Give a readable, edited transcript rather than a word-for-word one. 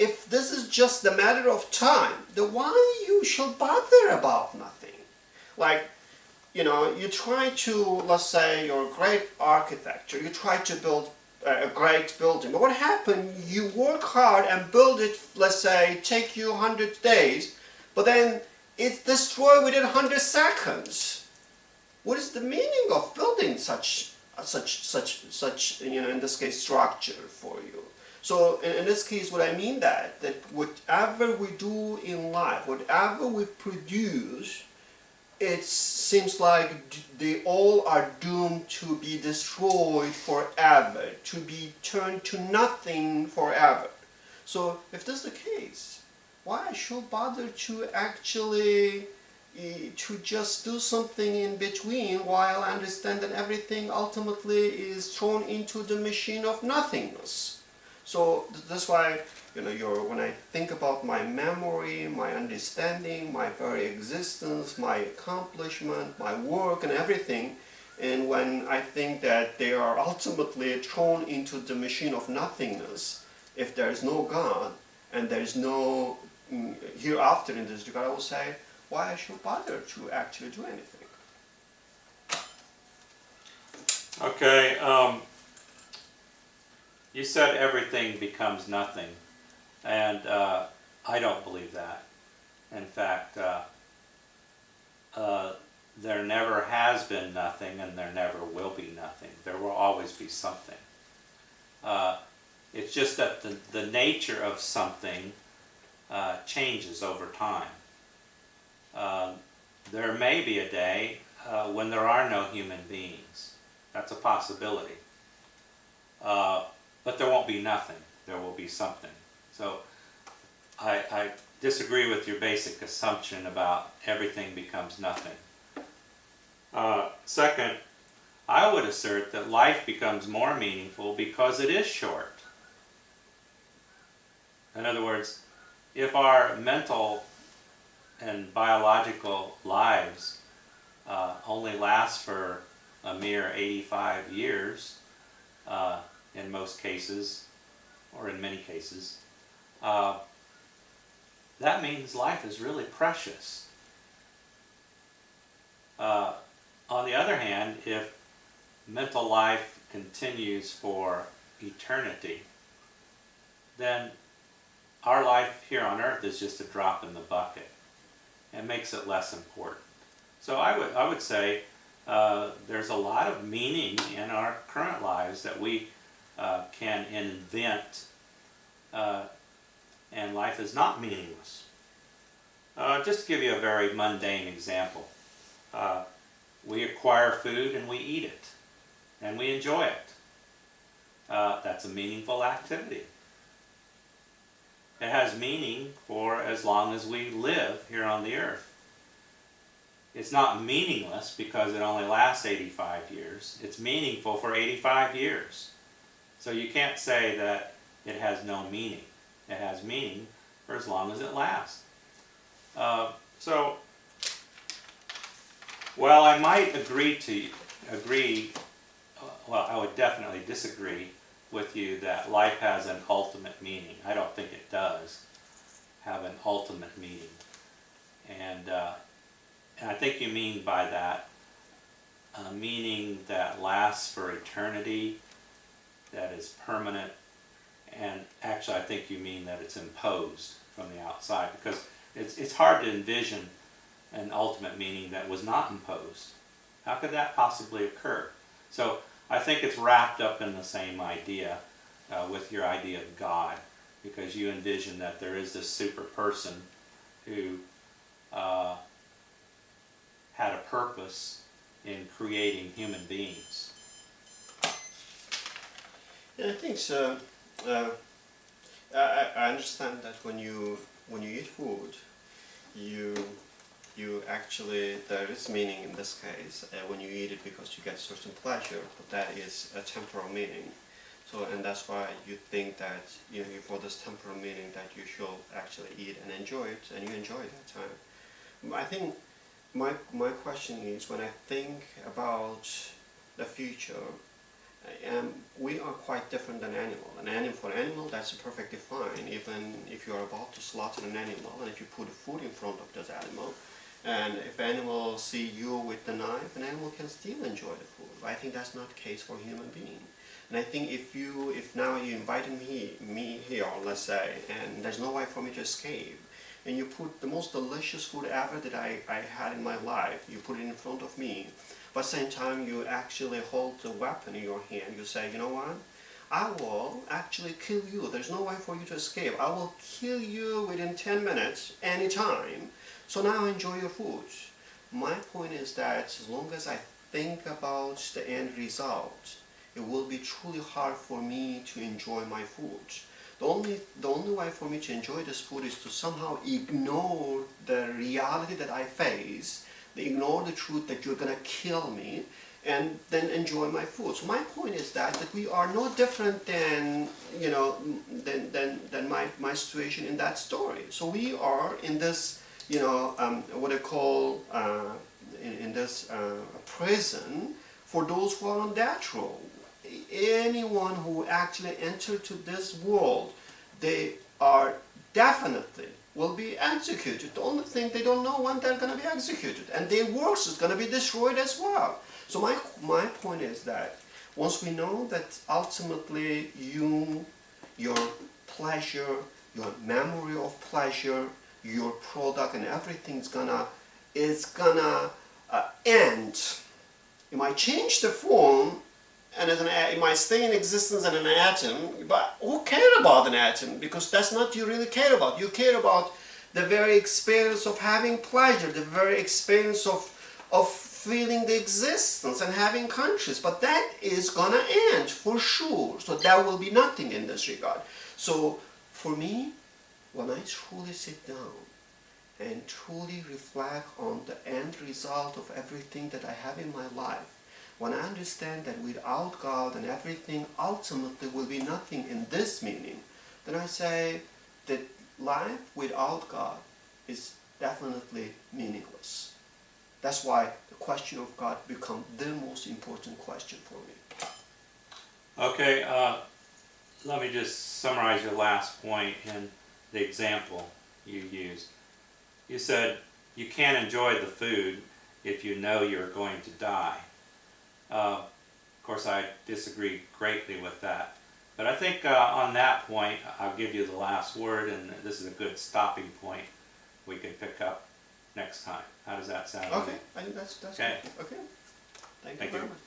if this is just a matter of time, then why you shall bother about nothing? Like, you know, you try to, let's say, you're a great architecture, you try to build a great building, but what happened, you work hard and build it, let's say, take you 100 days, but then it's destroyed within 100 seconds. What is the meaning of building such, you know, in this case, structure for you? So in this case, what I mean that whatever we do in life, whatever we produce, it seems like they all are doomed to be destroyed forever, to be turned to nothing forever. So if that's the case, why I should bother to actually to just do something in between while I understand that everything ultimately is thrown into the machine of nothingness? So that's why, you know, when I think about my memory, my understanding, my very existence, my accomplishment, my work and everything, and when I think that they are ultimately thrown into the machine of nothingness, if there is no God and there is no hereafter in this regard, I will say, why I should bother to actually do anything? Okay, you said everything becomes nothing, and I don't believe that. In fact, there never has been nothing, and there never will be nothing. There will always be something. It's just that the nature of something changes over time. There may be a day when there are no human beings. That's a possibility. But there won't be nothing. There will be something. So I disagree with your basic assumption about everything becomes nothing. Second, I would assert that life becomes more meaningful because it is short. In other words, if our mental and biological lives only last for a mere 85 years, in most cases, or in many cases, that means life is really precious. On the other hand, if mental life continues for eternity, then our life here on earth is just a drop in the bucket. It makes it less important. So I would say there's a lot of meaning in our current lives that we can invent, and life is not meaningless. Just to give you a very mundane example, we acquire food and we eat it, and we enjoy it. That's a meaningful activity. It has meaning for as long as we live here on the earth. It's not meaningless because it only lasts 85 years. It's meaningful for 85 years. So you can't say that it has no meaning. It has meaning for as long as it lasts. Well, I might I would definitely disagree with you that life has an ultimate meaning. I don't think it does have an ultimate meaning. And I think you mean by that a meaning that lasts for eternity, that is permanent, and actually I think you mean that it's imposed from the outside, because it's hard to envision an ultimate meaning that was not imposed. How could that possibly occur? So I think it's wrapped up in the same idea with your idea of God, because you envision that there is this super person who had a purpose in creating human beings. Yeah, I think so. I understand that when you eat food, you actually, there is meaning in this case when you eat it because you get certain pleasure, but that is a temporal meaning. So, and that's why you think that, you know, for this temporal meaning that you should actually eat and enjoy it, and you enjoy that time. I think my question is, when I think about the future, We are quite different than animal. For animal, that's perfectly fine, even if you are about to slaughter an animal, and if you put food in front of this animal, and if animal see you with the knife, an animal can still enjoy the food. But I think that's not the case for human being. And I think if now you invited me here, let's say, and there's no way for me to escape, and you put the most delicious food ever that I had in my life, you put it in front of me, but at the same time you actually hold the weapon in your hand, you say, you know what? I will actually kill you. There's no way for you to escape. I will kill you within 10 minutes, anytime. So now enjoy your food. My point is that as long as I think about the end result, it will be truly hard for me to enjoy my food. The only way for me to enjoy this food is to somehow ignore the reality that I face, ignore the truth that you're gonna kill me, and then enjoy my food. So my point is that we are no different than, you know, than my situation in that story. So we are in this, you know, what I call in this prison for those who are on death row. Anyone who actually entered to this world, they are definitely will be executed. The only thing they don't know when they're going to be executed, and their works is going to be destroyed as well. So my point is that once we know that ultimately your pleasure, your memory of pleasure, your product, and everything's gonna end. It might change the form, and it might stay in existence as an atom, but who cares about an atom? Because that's not you really care about. You care about the very experience of having pleasure, the very experience of feeling the existence and having conscience. But that is gonna end for sure. So there will be nothing in this regard. So for me, when I truly sit down and truly reflect on the end result of everything that I have in my life, when I understand that without God and everything ultimately will be nothing in this meaning, then I say that life without God is definitely meaningless. That's why the question of God becomes the most important question for me. Okay, let me just summarize your last point in the example you used. You said you can't enjoy the food if you know you're going to die. Of course, I disagree greatly with that. But I think on that point, I'll give you the last word, and this is a good stopping point we can pick up next time. How does that sound? Okay, I think that's okay. Okay. Thank you Thank very you. much.